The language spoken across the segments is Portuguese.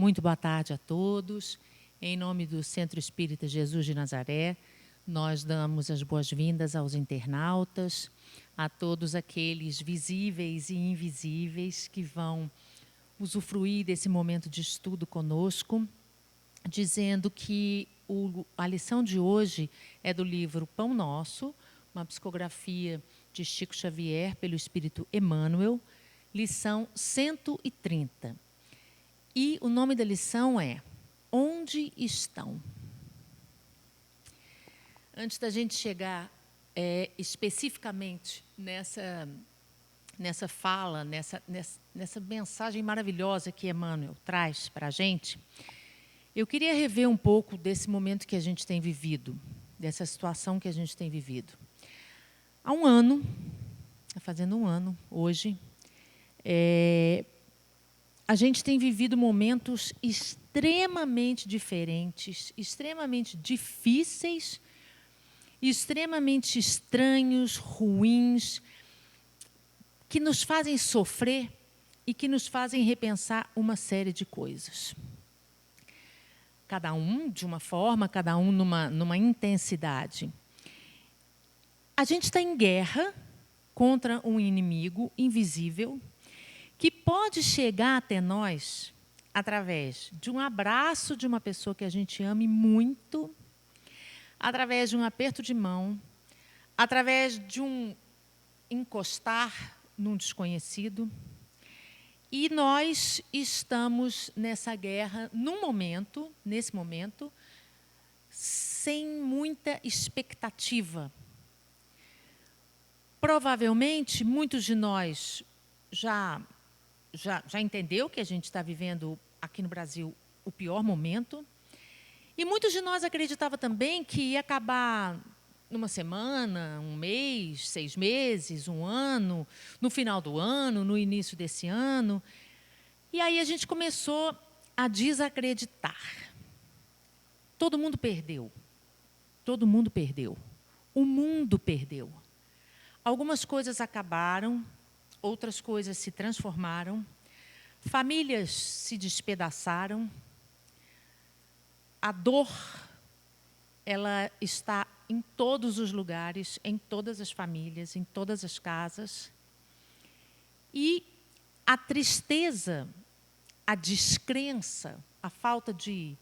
Muito boa tarde a todos. Em nome do Centro Espírita Jesus de Nazaré, nós damos as boas-vindas aos internautas, a todos aqueles visíveis e invisíveis que vão usufruir desse momento de estudo conosco, dizendo que a lição de hoje é do livro Pão Nosso, uma psicografia de Chico Xavier pelo Espírito Emmanuel, lição 130. E o nome da lição é Onde Estão? Antes da gente chegar especificamente nessa fala, nessa mensagem maravilhosa que Emmanuel traz para a gente, eu queria rever um pouco desse momento que a gente tem vivido, dessa situação que a gente tem vivido. Há um ano, está fazendo um ano hoje, a gente tem vivido momentos extremamente diferentes, extremamente difíceis, extremamente estranhos, ruins, que nos fazem sofrer e que nos fazem repensar uma série de coisas. Cada um de uma forma, cada um numa intensidade. A gente está em guerra contra um inimigo invisível que pode chegar até nós através de um abraço de uma pessoa que a gente ame muito, através de um aperto de mão, através de um encostar num desconhecido. E nós estamos nessa guerra nesse momento, sem muita expectativa. Provavelmente, muitos de nós já entendeu que a gente está vivendo aqui no Brasil o pior momento. E muitos de nós acreditavam também que ia acabar numa semana, um mês, 6 meses, um ano, no final do ano, no início desse ano. E aí a gente começou a desacreditar. Todo mundo perdeu. Todo mundo perdeu. O mundo perdeu. Algumas coisas acabaram, outras coisas se transformaram, famílias se despedaçaram, a dor, ela está em todos os lugares, em todas as famílias, em todas as casas. E a tristeza, a descrença, a falta de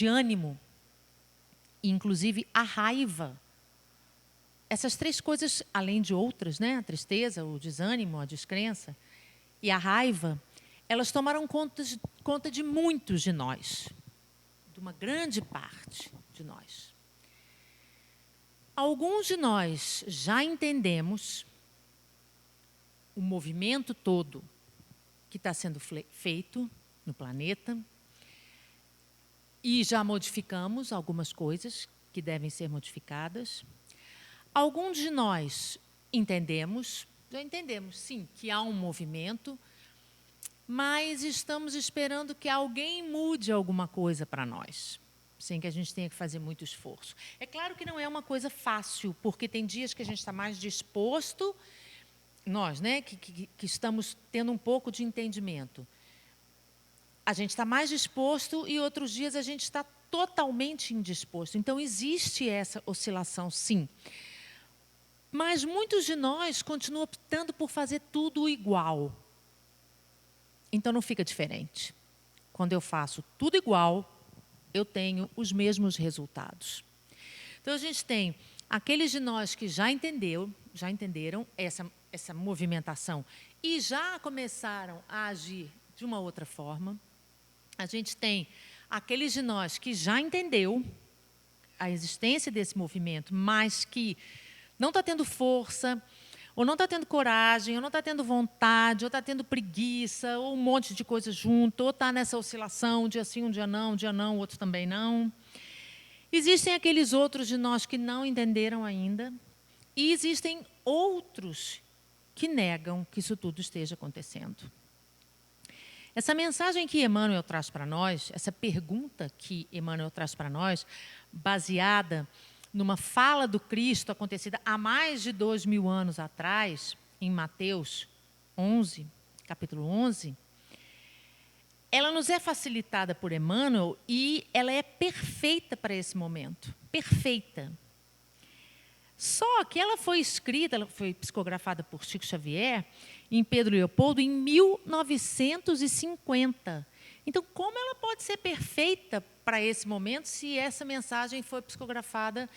ânimo, e inclusive a raiva, essas três coisas, além de outras, né? A tristeza, o desânimo, a descrença e a raiva, elas tomaram conta de muitos de nós, de uma grande parte de nós. Alguns de nós já entendemos o movimento todo que está sendo feito no planeta e já modificamos algumas coisas que devem ser modificadas. Alguns de nós já entendemos, sim, que há um movimento, mas estamos esperando que alguém mude alguma coisa para nós, sem que a gente tenha que fazer muito esforço. É claro que não é uma coisa fácil, porque tem dias que a gente está mais disposto, nós, né, que estamos tendo um pouco de entendimento. A gente está mais disposto e outros dias a gente está totalmente indisposto. Então, existe essa oscilação, sim. Mas muitos de nós continuam optando por fazer tudo igual. Então, não fica diferente. Quando eu faço tudo igual, eu tenho os mesmos resultados. Então, a gente tem aqueles de nós que já entenderam essa movimentação e já começaram a agir de uma outra forma. A gente tem aqueles de nós que já entendeu a existência desse movimento, mas que não está tendo força, ou não está tendo coragem, ou não está tendo vontade, ou está tendo preguiça, ou um monte de coisa junto, ou está nessa oscilação, um dia sim, um dia não, outro também não. Existem aqueles outros de nós que não entenderam ainda, e existem outros que negam que isso tudo esteja acontecendo. Essa mensagem que Emmanuel traz para nós, essa pergunta que Emmanuel traz para nós, baseada numa fala do Cristo acontecida há mais de 2000 anos atrás, em Mateus 11, capítulo 11, ela nos é facilitada por Emmanuel e ela é perfeita para esse momento. Perfeita. Só que ela foi escrita, ela foi psicografada por Chico Xavier em Pedro Leopoldo em 1950. Então, como ela pode ser perfeita para esse momento se essa mensagem foi psicografada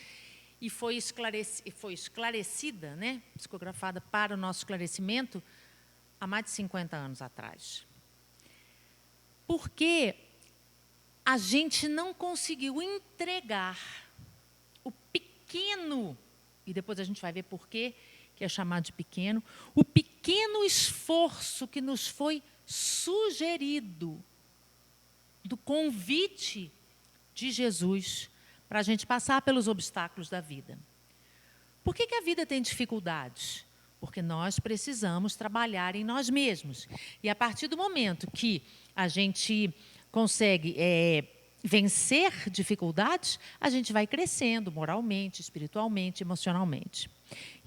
e foi esclarecida, né? Psicografada para o nosso esclarecimento há mais de 50 anos atrás? Porque a gente não conseguiu entregar o pequeno, e depois a gente vai ver por que é chamado de pequeno, o pequeno esforço que nos foi sugerido do convite de Jesus para a gente passar pelos obstáculos da vida. Por que a vida tem dificuldades? Porque nós precisamos trabalhar em nós mesmos. E a partir do momento que a gente consegue vencer dificuldades, a gente vai crescendo moralmente, espiritualmente, emocionalmente.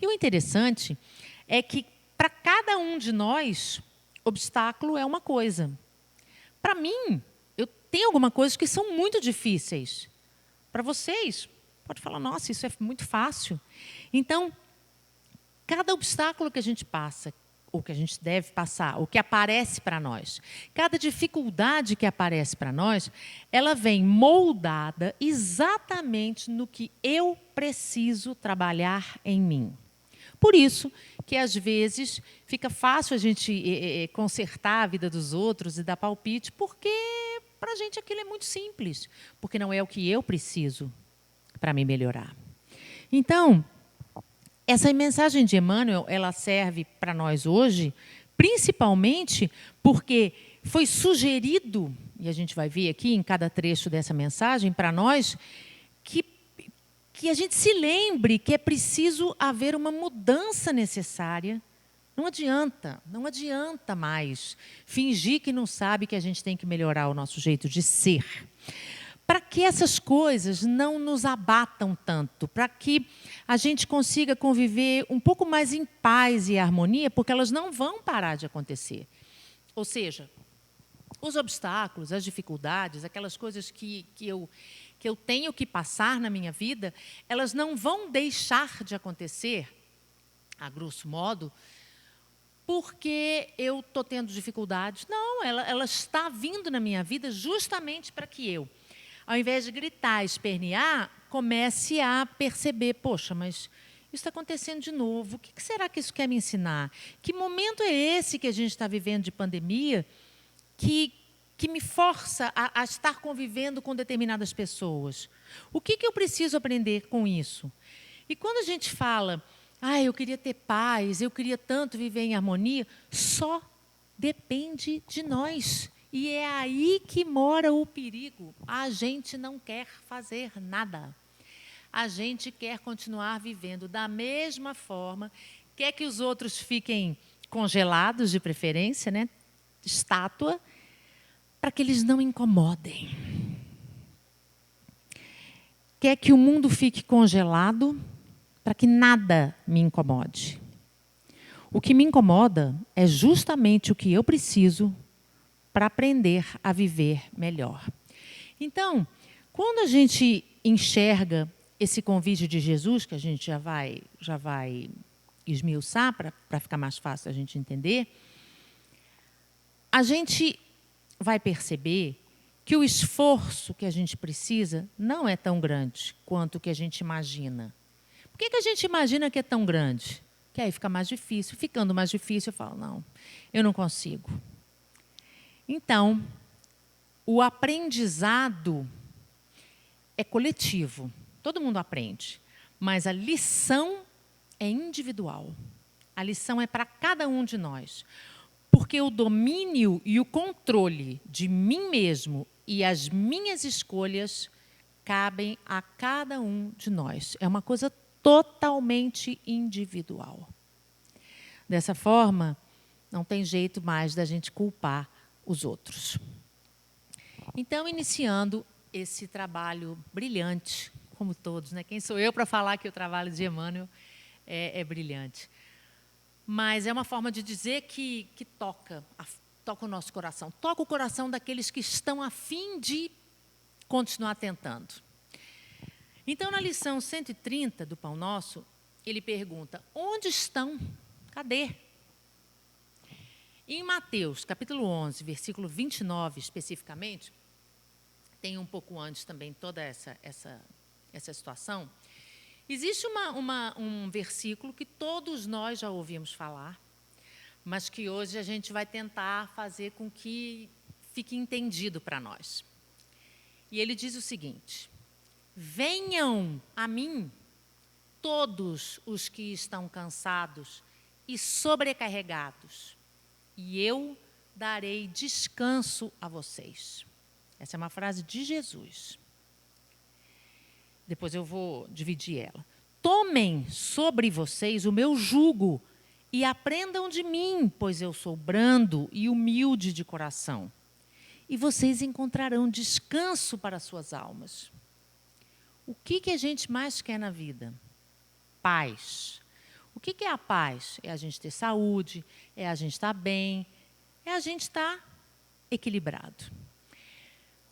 E o interessante é que, para cada um de nós, obstáculo é uma coisa. Para mim, eu tenho algumas coisas que são muito difíceis. Para vocês, pode falar, nossa, isso é muito fácil. Então, cada obstáculo que a gente passa, ou que a gente deve passar, ou que aparece para nós, cada dificuldade que aparece para nós, ela vem moldada exatamente no que eu preciso trabalhar em mim. Por isso que, às vezes, fica fácil a gente consertar a vida dos outros e dar palpite, porque para a gente aquilo é muito simples, porque não é o que eu preciso para me melhorar. Então, essa mensagem de Emmanuel, ela serve para nós hoje, principalmente porque foi sugerido, e a gente vai ver aqui em cada trecho dessa mensagem, para nós, que a gente se lembre que é preciso haver uma mudança necessária. Não adianta mais fingir que não sabe que a gente tem que melhorar o nosso jeito de ser. Para que essas coisas não nos abatam tanto, para que a gente consiga conviver um pouco mais em paz e harmonia, porque elas não vão parar de acontecer. Ou seja, os obstáculos, as dificuldades, aquelas coisas que eu tenho que passar na minha vida, elas não vão deixar de acontecer, a grosso modo, porque eu estou tendo dificuldades. Não, ela está vindo na minha vida justamente para que eu, ao invés de gritar, espernear, comece a perceber, poxa, mas isso está acontecendo de novo, o que será que isso quer me ensinar? Que momento é esse que a gente está vivendo de pandemia que me força a estar convivendo com determinadas pessoas? O que eu preciso aprender com isso? E quando a gente fala, eu queria ter paz, eu queria tanto viver em harmonia, só depende de nós. E é aí que mora o perigo. A gente não quer fazer nada. A gente quer continuar vivendo da mesma forma, quer que os outros fiquem congelados, de preferência, né? Estátua, para que eles não incomodem. Quer que o mundo fique congelado, para que nada me incomode. O que me incomoda é justamente o que eu preciso para aprender a viver melhor. Então, quando a gente enxerga esse convite de Jesus, que a gente já vai esmiuçar para ficar mais fácil a gente entender, a gente vai perceber que o esforço que a gente precisa não é tão grande quanto o que a gente imagina. Por que a gente imagina que é tão grande? Que aí fica mais difícil. Ficando mais difícil, eu falo, não, eu não consigo. Então, o aprendizado é coletivo. Todo mundo aprende. Mas a lição é individual. A lição é para cada um de nós. Porque o domínio e o controle de mim mesmo e as minhas escolhas cabem a cada um de nós. É uma coisa totalmente individual. Dessa forma, não tem jeito mais da gente culpar os outros. Então, iniciando esse trabalho brilhante, como todos, né? Quem sou eu para falar que o trabalho de Emmanuel é brilhante? Mas é uma forma de dizer que toca toca o nosso coração, toca o coração daqueles que estão a fim de continuar tentando. Então, na lição 130 do Pão Nosso, ele pergunta, onde estão? Cadê? Em Mateus, capítulo 11, versículo 29, especificamente, tem um pouco antes também toda essa situação, existe um versículo que todos nós já ouvimos falar, mas que hoje a gente vai tentar fazer com que fique entendido para nós. E ele diz o seguinte, venham a mim todos os que estão cansados e sobrecarregados, e eu darei descanso a vocês. Essa é uma frase de Jesus. Depois eu vou dividir ela. Tomem sobre vocês o meu jugo e aprendam de mim, pois eu sou brando e humilde de coração. E vocês encontrarão descanso para suas almas. O que a gente mais quer na vida? Paz. O que é a paz? É a gente ter saúde, é a gente estar bem, é a gente estar equilibrado.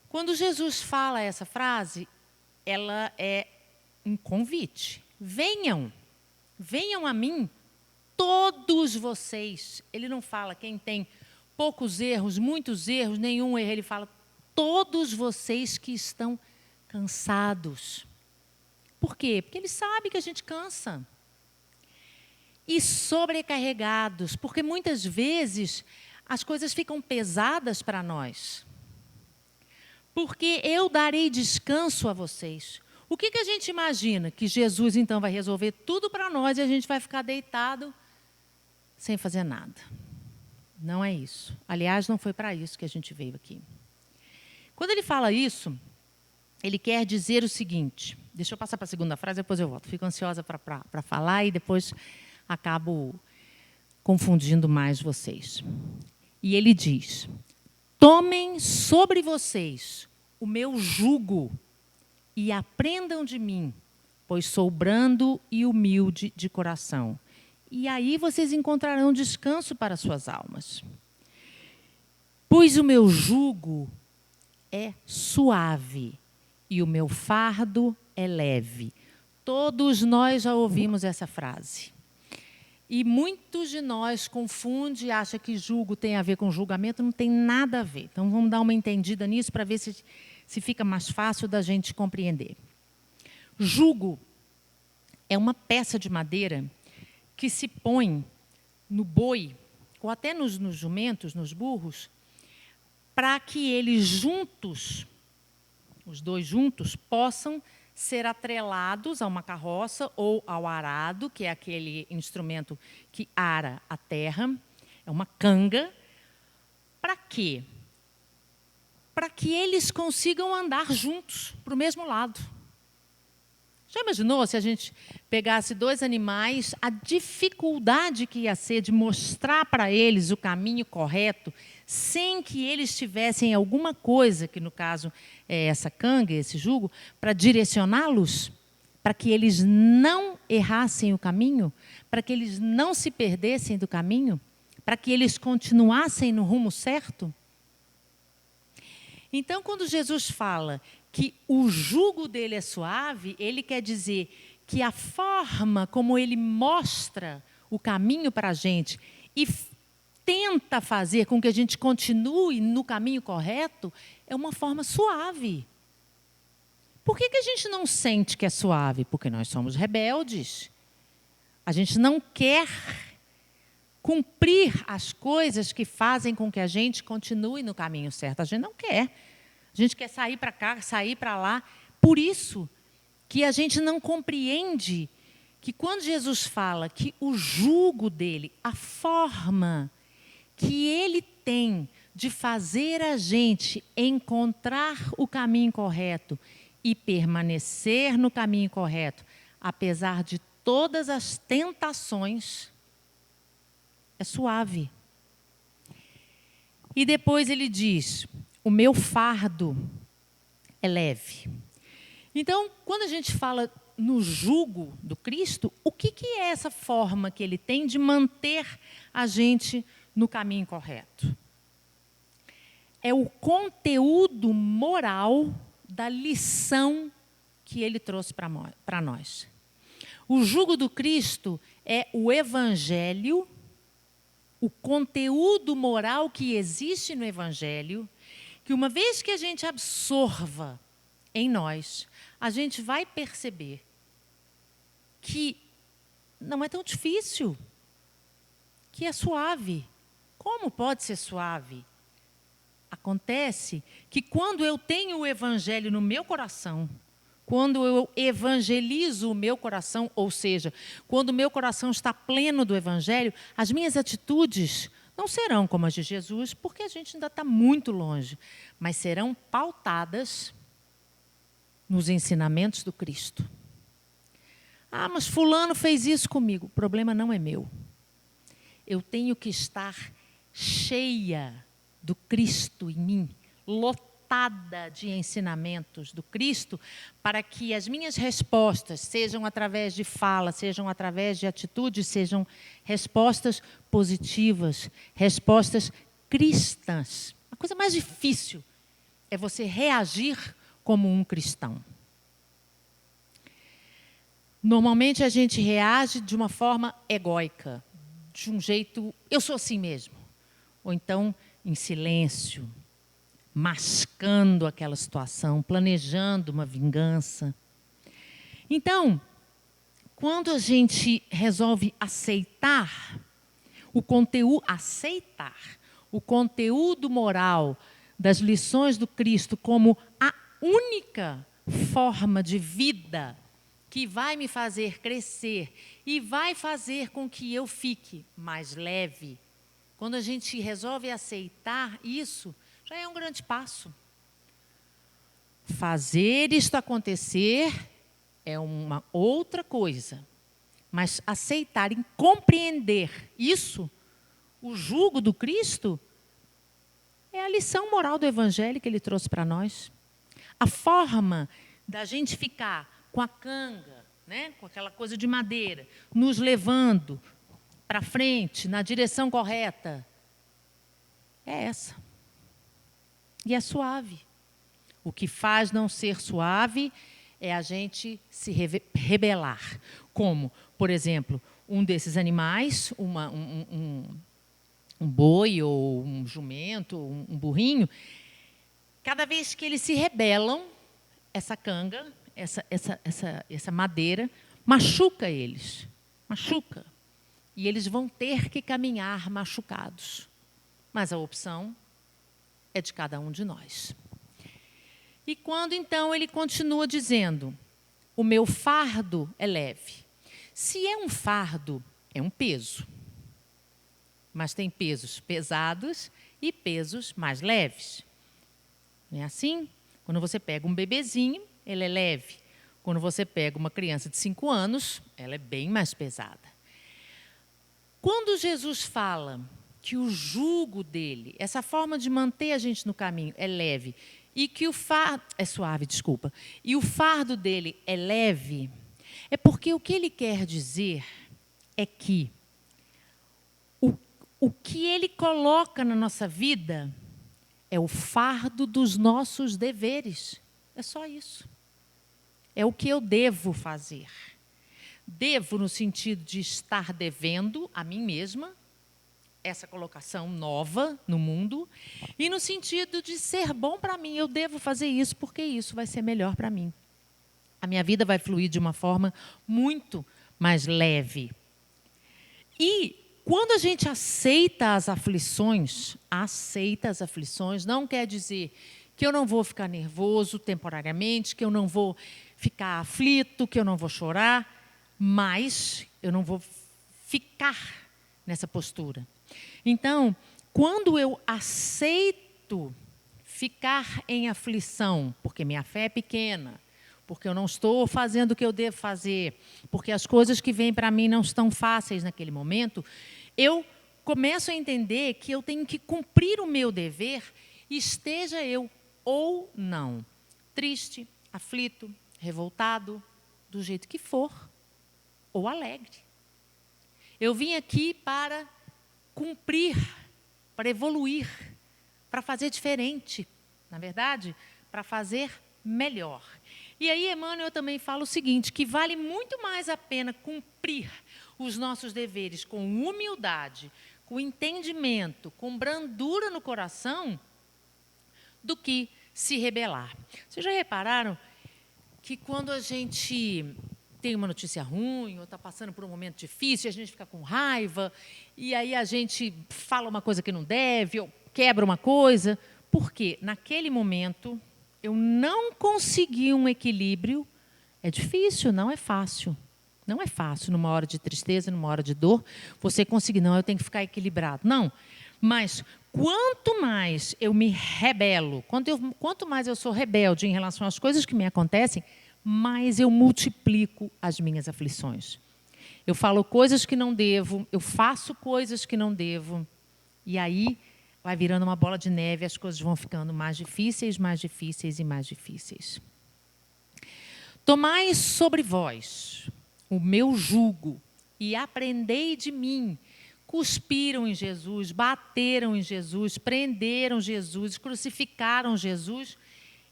Quando Jesus fala essa frase, ela é um convite. Venham a mim, todos vocês. Ele não fala quem tem poucos erros, muitos erros, nenhum erro. Ele fala, todos vocês que estão cansados. Por quê? Porque ele sabe que a gente cansa. E sobrecarregados, porque muitas vezes as coisas ficam pesadas para nós. Porque eu darei descanso a vocês. O que a gente imagina? Que Jesus, então, vai resolver tudo para nós e a gente vai ficar deitado sem fazer nada. Não é isso. Aliás, não foi para isso que a gente veio aqui. Quando ele fala isso, ele quer dizer o seguinte. Deixa eu passar para a segunda frase, depois eu volto. Fico ansiosa para falar e depois acabo confundindo mais vocês. E ele diz, tomem sobre vocês o meu jugo e aprendam de mim, pois sou brando e humilde de coração. E aí vocês encontrarão descanso para suas almas. Pois o meu jugo é suave e o meu fardo é leve. Todos nós já ouvimos essa frase. E muitos de nós confundem e acham que jugo tem a ver com julgamento, não tem nada a ver. Então, vamos dar uma entendida nisso para ver se fica mais fácil da gente compreender. Jugo é uma peça de madeira que se põe no boi, ou até nos jumentos, nos burros, para que eles juntos, os dois juntos, possam ser atrelados a uma carroça ou ao arado, que é aquele instrumento que ara a terra, é uma canga. Para quê? Para que eles consigam andar juntos, para o mesmo lado. Já imaginou se a gente pegasse dois animais, a dificuldade que ia ser de mostrar para eles o caminho correto, sem que eles tivessem alguma coisa, que no caso é essa canga, esse jugo, para direcioná-los, para que eles não errassem o caminho, para que eles não se perdessem do caminho, para que eles continuassem no rumo certo? Então, quando Jesus fala que o jugo dele é suave, ele quer dizer que a forma como ele mostra o caminho para a gente e tenta fazer com que a gente continue no caminho correto, é uma forma suave. Por que a gente não sente que é suave? Porque nós somos rebeldes. A gente não quer cumprir as coisas que fazem com que a gente continue no caminho certo. A gente não quer. A gente quer sair para cá, sair para lá. Por isso que a gente não compreende que quando Jesus fala que o jugo dele, a forma que ele tem de fazer a gente encontrar o caminho correto e permanecer no caminho correto, apesar de todas as tentações, é suave. E depois ele diz, o meu fardo é leve. Então, quando a gente fala no jugo do Cristo, o que é essa forma que ele tem de manter a gente no caminho correto? é o conteúdo moral da lição que ele trouxe para nós. O jugo do Cristo é o Evangelho, o conteúdo moral que existe no Evangelho, que uma vez que a gente absorva em nós, a gente vai perceber que não é tão difícil, que é suave. Como pode ser suave? Acontece que quando eu tenho o Evangelho no meu coração, quando eu evangelizo o meu coração, ou seja, quando o meu coração está pleno do Evangelho, as minhas atitudes não serão como as de Jesus, porque a gente ainda está muito longe, mas serão pautadas nos ensinamentos do Cristo. Ah, mas fulano fez isso comigo. O problema não é meu. Eu tenho que estar cheia do Cristo em mim, lotada de ensinamentos do Cristo, para que as minhas respostas, sejam através de fala, sejam através de atitudes, sejam respostas positivas, respostas cristãs. A coisa mais difícil é você reagir como um cristão. Normalmente a gente reage de uma forma egóica, de um jeito, eu sou assim mesmo. Ou então, em silêncio, mascando aquela situação, planejando uma vingança. Então, quando a gente resolve aceitar o conteúdo moral das lições do Cristo como a única forma de vida que vai me fazer crescer e vai fazer com que eu fique mais leve, quando a gente resolve aceitar isso, já é um grande passo. Fazer isto acontecer é uma outra coisa. Mas aceitar e compreender isso, o jugo do Cristo, é a lição moral do Evangelho que ele trouxe para nós. A forma da gente ficar com a canga, né, com aquela coisa de madeira, nos levando para frente, na direção correta, é essa. E é suave. O que faz não ser suave é a gente se rebelar. Como, por exemplo, um desses animais, um boi ou um jumento, um burrinho, cada vez que eles se rebelam, essa canga, essa madeira, machuca eles. Machuca. E eles vão ter que caminhar machucados. Mas a opção é de cada um de nós. E quando, então, ele continua dizendo, o meu fardo é leve. Se é um fardo, é um peso. Mas tem pesos pesados e pesos mais leves. Não é assim? Quando você pega um bebezinho, ele é leve. Quando você pega uma criança de 5 anos, ela é bem mais pesada. Quando Jesus fala que o jugo dele, essa forma de manter a gente no caminho é leve, e que o fardo, é suave, desculpa, e o fardo dele é leve, é porque o que ele quer dizer é que o que ele coloca na nossa vida é o fardo dos nossos deveres. É só isso. É o que eu devo fazer. Devo no sentido de estar devendo a mim mesma, essa colocação nova no mundo, e no sentido de ser bom para mim. Eu devo fazer isso porque isso vai ser melhor para mim. A minha vida vai fluir de uma forma muito mais leve. E quando a gente aceita as aflições não quer dizer que eu não vou ficar nervoso temporariamente, que eu não vou ficar aflito, que eu não vou chorar, mas eu não vou ficar nessa postura. Então, quando eu aceito ficar em aflição, porque minha fé é pequena, porque eu não estou fazendo o que eu devo fazer, porque as coisas que vêm para mim não estão fáceis naquele momento, eu começo a entender que eu tenho que cumprir o meu dever, esteja eu ou não, triste, aflito, revoltado, do jeito que for, ou alegre. Eu vim aqui para cumprir, para evoluir, para fazer diferente, na verdade, para fazer melhor. E aí Emmanuel também fala o seguinte, que vale muito mais a pena cumprir os nossos deveres com humildade, com entendimento, com brandura no coração, do que se rebelar. Vocês já repararam que quando a gente tem uma notícia ruim ou está passando por um momento difícil, a gente fica com raiva, e aí a gente fala uma coisa que não deve, ou quebra uma coisa, porque naquele momento eu não consegui um equilíbrio. É difícil, não é fácil. Não é fácil, numa hora de tristeza, numa hora de dor, você conseguir, não, eu tenho que ficar equilibrado. Não, mas quanto mais eu me rebelo, quanto mais eu sou rebelde em relação às coisas que me acontecem, mais eu multiplico as minhas aflições. Eu falo coisas que não devo, eu faço coisas que não devo, e aí vai virando uma bola de neve, as coisas vão ficando mais difíceis, mais difíceis e mais difíceis. Tomai sobre vós o meu jugo e aprendei de mim. Cuspiram em Jesus, bateram em Jesus, prenderam Jesus, crucificaram Jesus,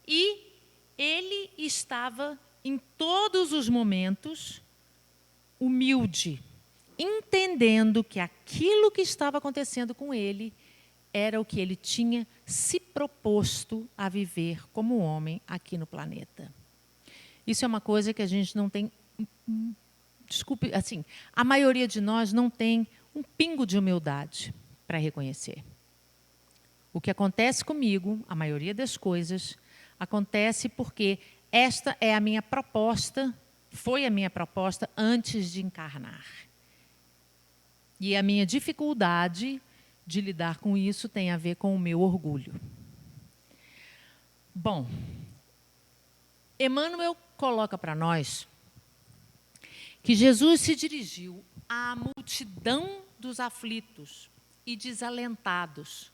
e ele estava em todos os momentos humilde, entendendo que aquilo que estava acontecendo com ele era o que ele tinha se proposto a viver como homem aqui no planeta. Isso é uma coisa que a gente não tem, desculpe, assim, a maioria de nós não tem um pingo de humildade para reconhecer. O que acontece comigo, a maioria das coisas, acontece porque esta é a minha proposta, foi a minha proposta antes de encarnar. E a minha dificuldade de lidar com isso tem a ver com o meu orgulho. Bom, Emmanuel coloca para nós que Jesus se dirigiu à multidão dos aflitos e desalentados,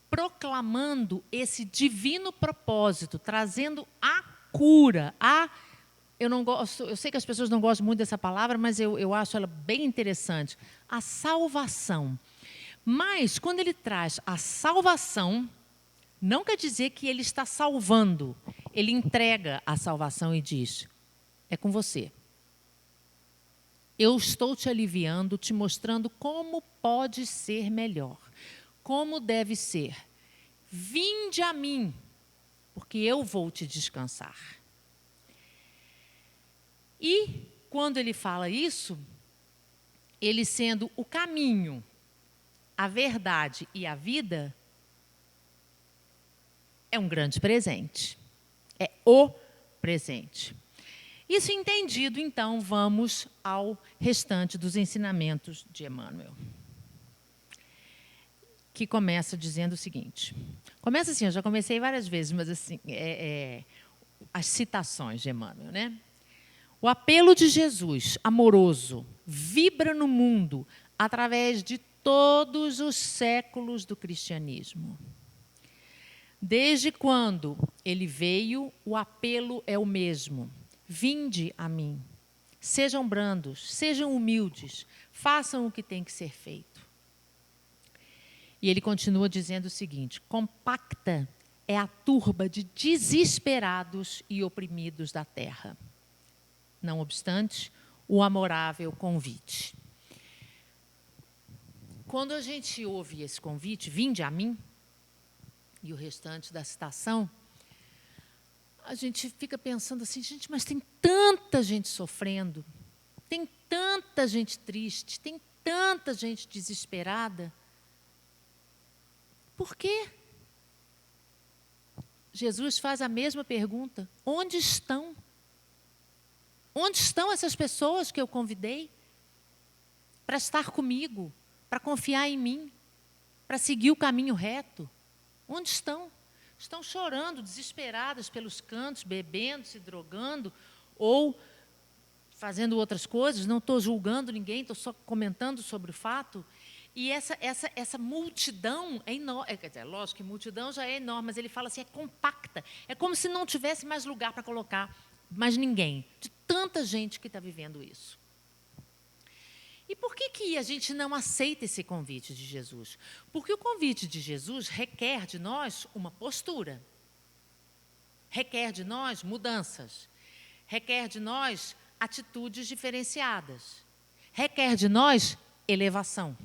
proclamando esse divino propósito, trazendo a cura, eu sei que as pessoas não gostam muito dessa palavra, mas eu acho ela bem interessante, a salvação. Mas, quando ele traz a salvação, não quer dizer que ele está salvando. Ele entrega a salvação e diz, é com você. Eu estou te aliviando, te mostrando como pode ser melhor, como deve ser. Vinde a mim, porque eu vou te descansar. E, quando ele fala isso, ele sendo o caminho, a verdade e a vida, é um grande presente. É o presente. Isso entendido, então, vamos ao restante dos ensinamentos de Emmanuel, que começa dizendo o seguinte. Começa assim, eu já comecei várias vezes, mas assim, as citações de Emmanuel, né? O apelo de Jesus, amoroso, vibra no mundo através de todos os séculos do cristianismo. Desde quando ele veio, o apelo é o mesmo. Vinde a mim. Sejam brandos, sejam humildes, façam o que tem que ser feito. E ele continua dizendo o seguinte, compacta é a turba de desesperados e oprimidos da terra. Não obstante, o amorável convite. Quando a gente ouve esse convite, vinde a mim, e o restante da citação, a gente fica pensando assim, gente, mas tem tanta gente sofrendo, tem tanta gente triste, tem tanta gente desesperada. Por quê? Jesus faz a mesma pergunta, onde estão? Onde estão essas pessoas que eu convidei para estar comigo, para confiar em mim, para seguir o caminho reto? Onde estão? Estão chorando, desesperadas pelos cantos, bebendo, se drogando ou fazendo outras coisas. Não estou julgando ninguém, estou só comentando sobre o fato. E essa multidão é enorme. Quer dizer, lógico que multidão já é enorme, mas ele fala assim, é compacta. É como se não tivesse mais lugar para colocar mais ninguém, de tanta gente que está vivendo isso. E por que a gente não aceita esse convite de Jesus? Porque o convite de Jesus requer de nós uma postura, requer de nós mudanças, requer de nós atitudes diferenciadas, requer de nós elevação.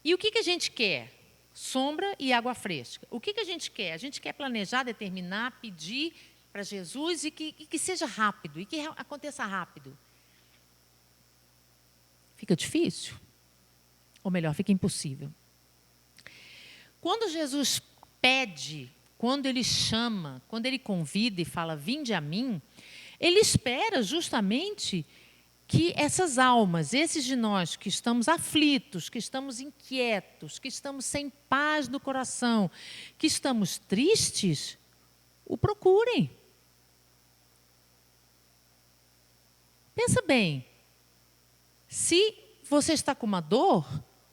E o que a gente quer? Sombra e água fresca. O que a gente quer? A gente quer planejar, determinar, pedir para Jesus e que seja rápido, e que aconteça rápido. Fica difícil? Ou melhor, fica impossível. Quando Jesus pede, quando Ele chama, quando Ele convida e fala, vinde a mim, Ele espera justamente que essas almas, esses de nós que estamos aflitos, que estamos inquietos, que estamos sem paz no coração, que estamos tristes, o procurem. Pensa bem, se você está com uma dor,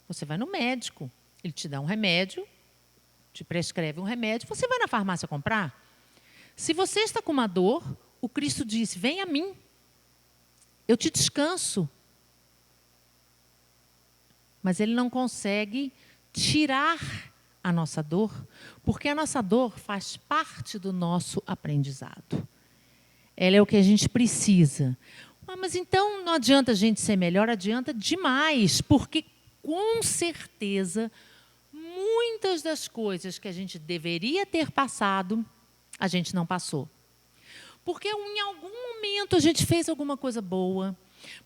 você vai no médico, ele te dá um remédio, te prescreve um remédio, você vai na farmácia comprar. Se você está com uma dor, o Cristo disse, vem a mim. Eu te descanso. Mas Ele não consegue tirar a nossa dor, porque a nossa dor faz parte do nosso aprendizado. Ela é o que a gente precisa. Mas então não adianta a gente ser melhor, adianta demais, porque com certeza muitas das coisas que a gente deveria ter passado, a gente não passou. Porque em algum momento a gente fez alguma coisa boa,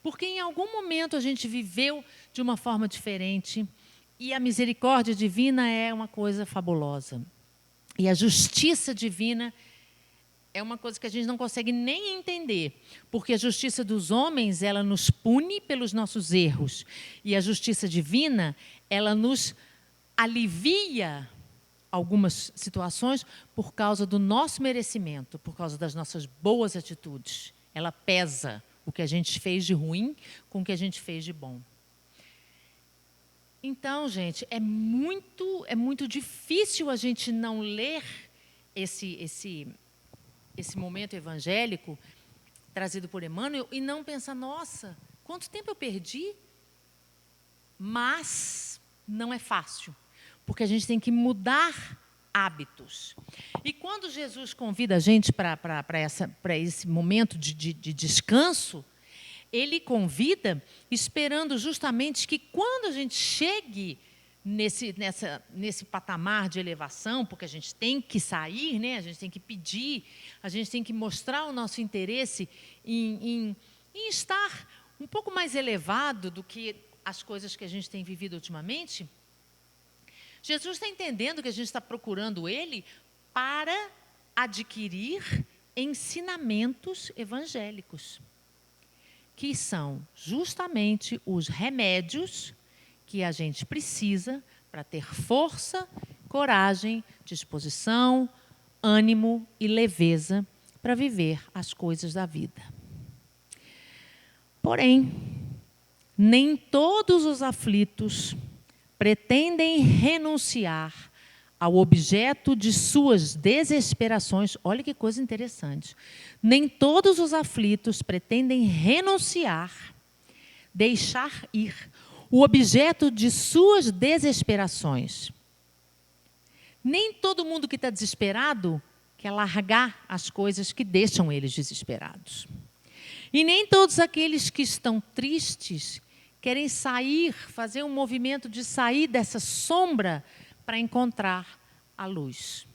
porque em algum momento a gente viveu de uma forma diferente, e a misericórdia divina é uma coisa fabulosa. E a justiça divina é uma coisa que a gente não consegue nem entender, porque a justiça dos homens, ela nos pune pelos nossos erros, e a justiça divina, ela nos alivia algumas situações por causa do nosso merecimento, por causa das nossas boas atitudes. Ela pesa o que a gente fez de ruim com o que a gente fez de bom. Então, gente, é muito difícil a gente não ler esse momento evangélico trazido por Emmanuel e não pensar, nossa, quanto tempo eu perdi? Mas não é fácil, porque a gente tem que mudar hábitos. E quando Jesus convida a gente para esse momento de descanso, Ele convida esperando justamente que quando a gente chegue nesse patamar de elevação, porque a gente tem que sair, né? A gente tem que pedir, a gente tem que mostrar o nosso interesse em estar um pouco mais elevado do que as coisas que a gente tem vivido ultimamente. Jesus está entendendo que a gente está procurando Ele para adquirir ensinamentos evangélicos, que são justamente os remédios que a gente precisa para ter força, coragem, disposição, ânimo e leveza para viver as coisas da vida. Porém, nem todos os aflitos pretendem renunciar ao objeto de suas desesperações. Olha que coisa interessante. Nem todos os aflitos pretendem renunciar, deixar ir o objeto de suas desesperações. Nem todo mundo que está desesperado quer largar as coisas que deixam eles desesperados. E nem todos aqueles que estão tristes querem sair, fazer um movimento de sair dessa sombra para encontrar a luz.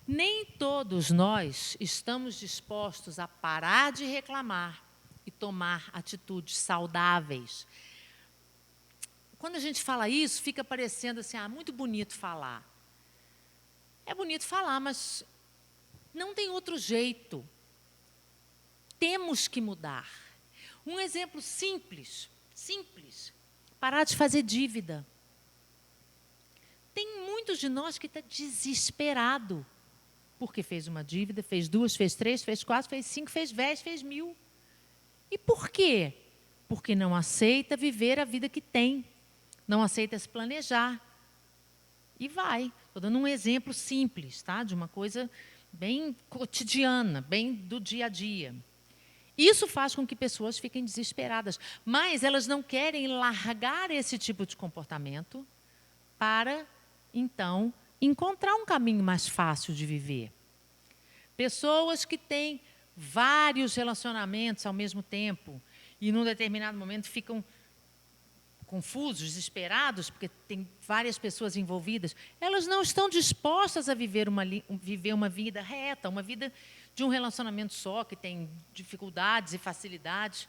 Nem todos nós estamos dispostos a parar de reclamar e tomar atitudes saudáveis. Quando a gente fala isso, fica parecendo assim, muito bonito falar. É bonito falar, mas não tem outro jeito. Temos que mudar. Um exemplo simples, parar de fazer dívida. Tem muitos de nós que está desesperado, porque fez uma dívida, fez 2, fez 3, fez 4, fez 5, fez 10, fez 1000. E por quê? Porque não aceita viver a vida que tem, não aceita se planejar. E vai. Estou dando um exemplo simples, tá? De uma coisa bem cotidiana, bem do dia a dia. Isso faz com que pessoas fiquem desesperadas, mas elas não querem largar esse tipo de comportamento para, então, encontrar um caminho mais fácil de viver. Pessoas que têm vários relacionamentos ao mesmo tempo e, num determinado momento, ficam confusos, desesperados, porque tem várias pessoas envolvidas, elas não estão dispostas a viver uma vida reta, uma vida de um relacionamento só, que tem dificuldades e facilidades.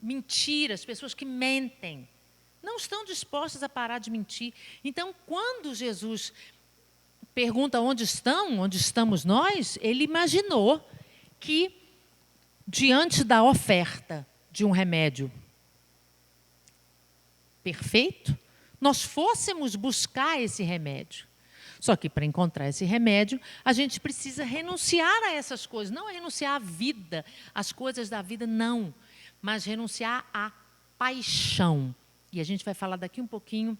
Mentiras, pessoas que mentem, não estão dispostas a parar de mentir. Então, quando Jesus pergunta onde estamos nós, ele imaginou que, diante da oferta de um remédio perfeito, nós fôssemos buscar esse remédio. Só que, para encontrar esse remédio, a gente precisa renunciar a essas coisas. Não renunciar à vida, às coisas da vida, não. Mas renunciar à paixão. E a gente vai falar daqui um pouquinho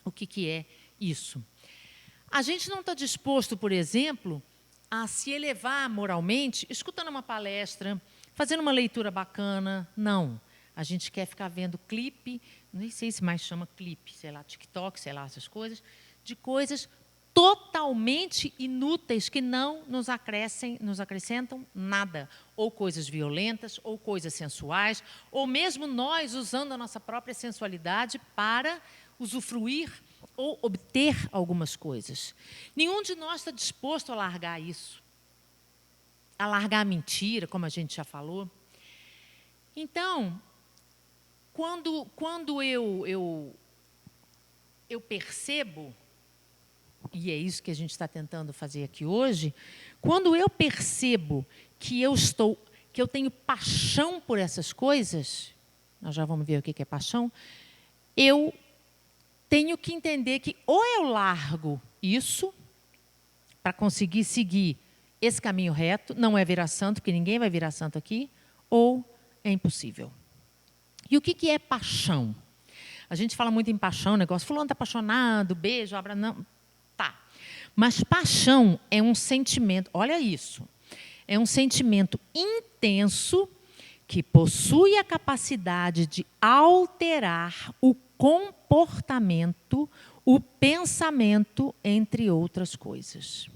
o que é isso. A gente não está disposto, por exemplo, a se elevar moralmente, escutando uma palestra, fazendo uma leitura bacana. Não. A gente quer ficar vendo clipe, nem sei se mais chama clipe, sei lá, TikTok, sei lá, essas coisas, de coisas totalmente inúteis, que não nos acrescentam nada. Ou coisas violentas, ou coisas sensuais, ou mesmo nós usando a nossa própria sensualidade para usufruir ou obter algumas coisas. Nenhum de nós está disposto a largar isso, a largar a mentira, como a gente já falou. Então, quando eu percebo, e é isso que a gente está tentando fazer aqui hoje, quando eu percebo que eu tenho paixão por essas coisas, nós já vamos ver o que é paixão, eu tenho que entender que ou eu largo isso para conseguir seguir esse caminho reto, não é virar santo, porque ninguém vai virar santo aqui, ou é impossível. E o que é paixão? A gente fala muito em paixão, negócio, fulano está apaixonado, beijo, abraço, não. Tá. Mas paixão é um sentimento, olha isso, é um sentimento intenso que possui a capacidade de alterar o comportamento, o pensamento, entre outras coisas.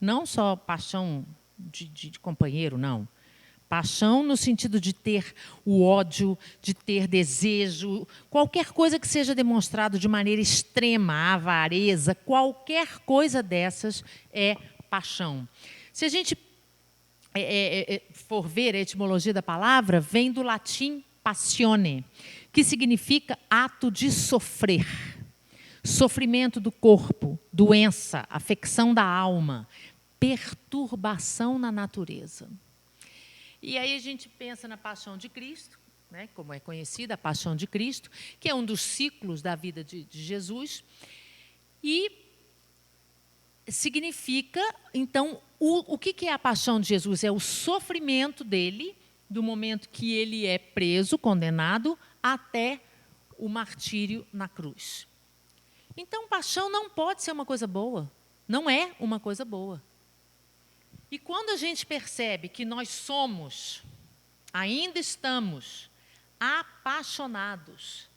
Não só paixão de companheiro, não. Paixão no sentido de ter o ódio, de ter desejo, qualquer coisa que seja demonstrado de maneira extrema, avareza, qualquer coisa dessas é paixão. Se a gente for ver a etimologia da palavra, vem do latim passione, que significa ato de sofrer. Sofrimento do corpo, doença, afecção da alma, perturbação na natureza. E aí a gente pensa na paixão de Cristo, né, como é conhecida a paixão de Cristo, que é um dos ciclos da vida de Jesus, e significa, então, o que é a paixão de Jesus? É o sofrimento dele, do momento que ele é preso, condenado, até o martírio na cruz. Então, paixão não pode ser uma coisa boa, não é uma coisa boa. E quando a gente percebe que nós somos, ainda estamos apaixonados,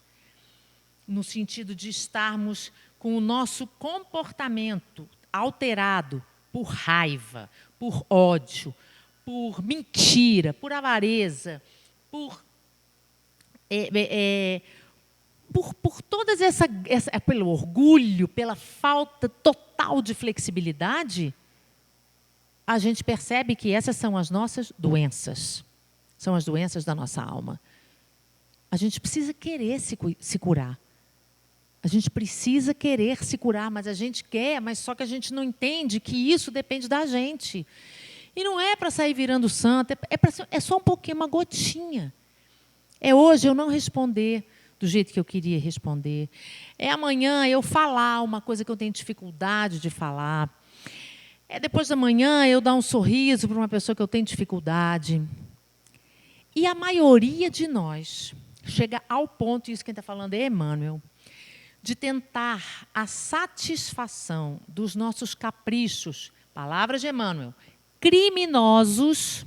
no sentido de estarmos com o nosso comportamento alterado por raiva, por ódio, por mentira, por avareza, por todas pelo orgulho, pela falta total de flexibilidade, a gente percebe que essas são as nossas doenças. São as doenças da nossa alma. A gente precisa querer se curar. A gente precisa querer se curar, mas a gente quer, mas só que a gente não entende que isso depende da gente. E não é para sair virando santo, é só um pouquinho, uma gotinha. É hoje eu não responder do jeito que eu queria responder. É amanhã eu falar uma coisa que eu tenho dificuldade de falar. É depois da manhã eu dar um sorriso para uma pessoa que eu tenho dificuldade. E a maioria de nós chega ao ponto, isso quem está falando é Emmanuel, de tentar a satisfação dos nossos caprichos, palavras de Emmanuel, criminosos,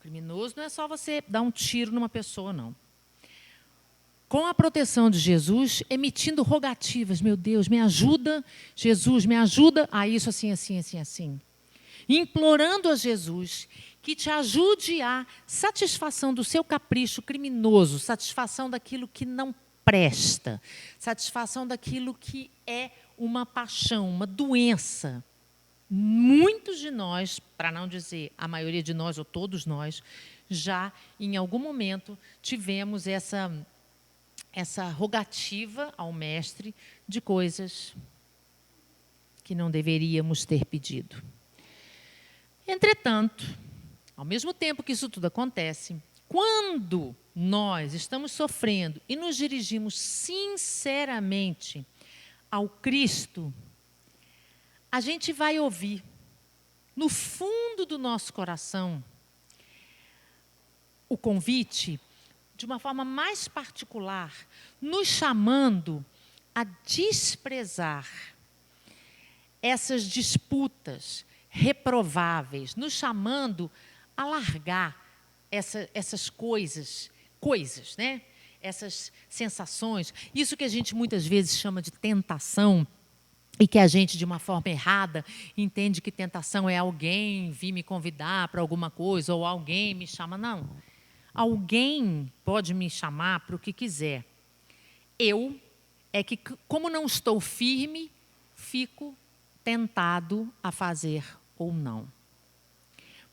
Criminoso não é só você dar um tiro numa pessoa, não. Com a proteção de Jesus, emitindo rogativas. Meu Deus, me ajuda. Jesus, me ajuda a isso assim, assim, assim, assim. Implorando a Jesus que te ajude a satisfação do seu capricho criminoso, satisfação daquilo que não presta, satisfação daquilo que é uma paixão, uma doença. Muitos de nós, para não dizer a maioria de nós ou todos nós, já em algum momento tivemos essa rogativa ao mestre de coisas que não deveríamos ter pedido. Entretanto, ao mesmo tempo que isso tudo acontece, quando nós estamos sofrendo e nos dirigimos sinceramente ao Cristo, a gente vai ouvir, no fundo do nosso coração, o convite, de uma forma mais particular, nos chamando a desprezar essas disputas reprováveis, nos chamando a largar essas coisas, né? Essas sensações, isso que a gente muitas vezes chama de tentação, e que a gente, de uma forma errada, entende que tentação é alguém vir me convidar para alguma coisa, ou alguém me chama. Não. Alguém pode me chamar para o que quiser. Eu é que, como não estou firme, fico tentado a fazer ou não.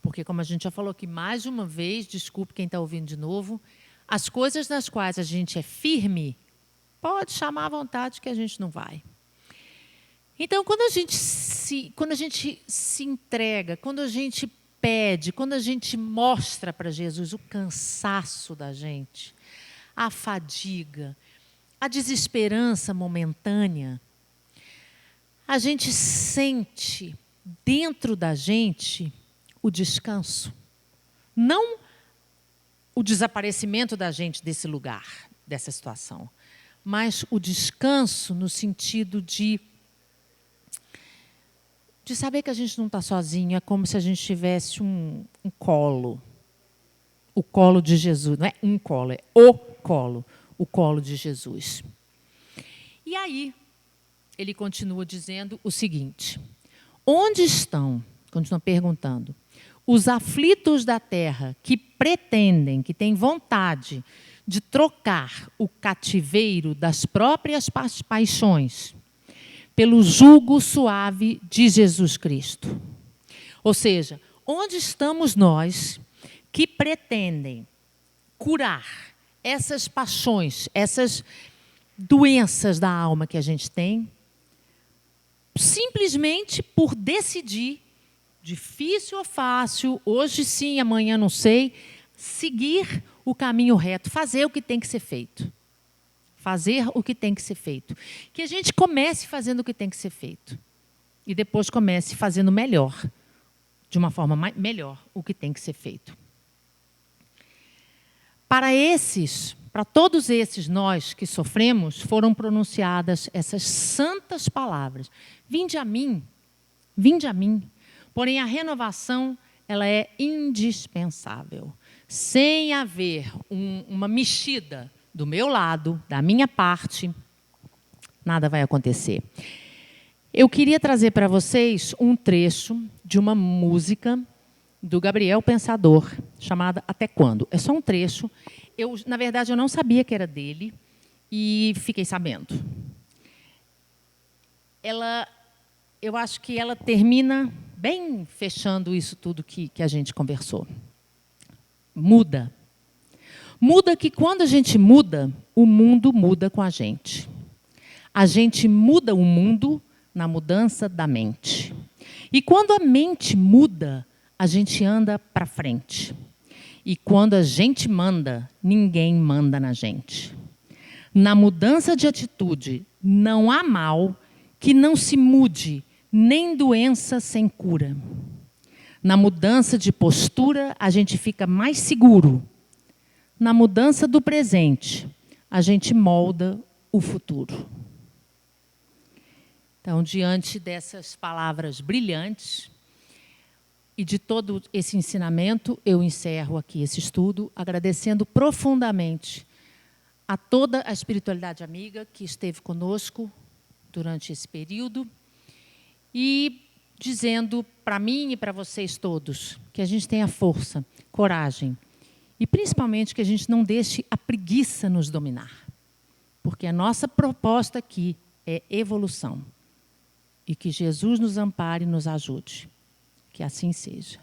Porque, como a gente já falou aqui mais uma vez, desculpe quem está ouvindo de novo, as coisas nas quais a gente é firme, pode chamar à vontade que a gente não vai. Então, quando a gente se entrega, quando a gente pede, quando a gente mostra para Jesus o cansaço da gente, a fadiga, a desesperança momentânea, a gente sente dentro da gente o descanso. Não o desaparecimento da gente desse lugar, dessa situação, mas o descanso no sentido de saber que a gente não está sozinho. É como se a gente tivesse um colo. O colo de Jesus. Não é um colo, é o colo de Jesus. E aí, ele continua dizendo o seguinte: onde estão, continua perguntando, os aflitos da terra que pretendem, que têm vontade de trocar o cativeiro das próprias paixões pelo jugo suave de Jesus Cristo? Ou seja, onde estamos nós que pretendem curar essas paixões, essas doenças da alma que a gente tem, simplesmente por decidir, difícil ou fácil, hoje sim, amanhã não sei, seguir o caminho reto, fazer o que tem que ser feito. Fazer o que tem que ser feito. Que a gente comece fazendo o que tem que ser feito. E depois comece fazendo melhor, de uma forma melhor, o que tem que ser feito. Para todos esses nós que sofremos, foram pronunciadas essas santas palavras. Vinde a mim, vinde a mim. Porém, a renovação, ela é indispensável. Sem haver uma mexida do meu lado, da minha parte, nada vai acontecer. Eu queria trazer para vocês um trecho de uma música do Gabriel Pensador, chamada Até Quando. É só um trecho. Na verdade, eu não sabia que era dele e fiquei sabendo. Eu acho que ela termina bem fechando isso tudo que a gente conversou. Muda. Muda que quando a gente muda, o mundo muda com a gente. A gente muda o mundo na mudança da mente. E quando a mente muda, a gente anda para frente. E quando a gente manda, ninguém manda na gente. Na mudança de atitude, não há mal que não se mude, nem doença sem cura. Na mudança de postura, a gente fica mais seguro. Na mudança do presente, a gente molda o futuro. Então, diante dessas palavras brilhantes, e de todo esse ensinamento, eu encerro aqui esse estudo, agradecendo profundamente a toda a espiritualidade amiga que esteve conosco durante esse período e dizendo para mim e para vocês todos que a gente tenha força, coragem e, principalmente, que a gente não deixe a preguiça nos dominar. Porque a nossa proposta aqui é evolução. E que Jesus nos ampare e nos ajude. Que assim seja.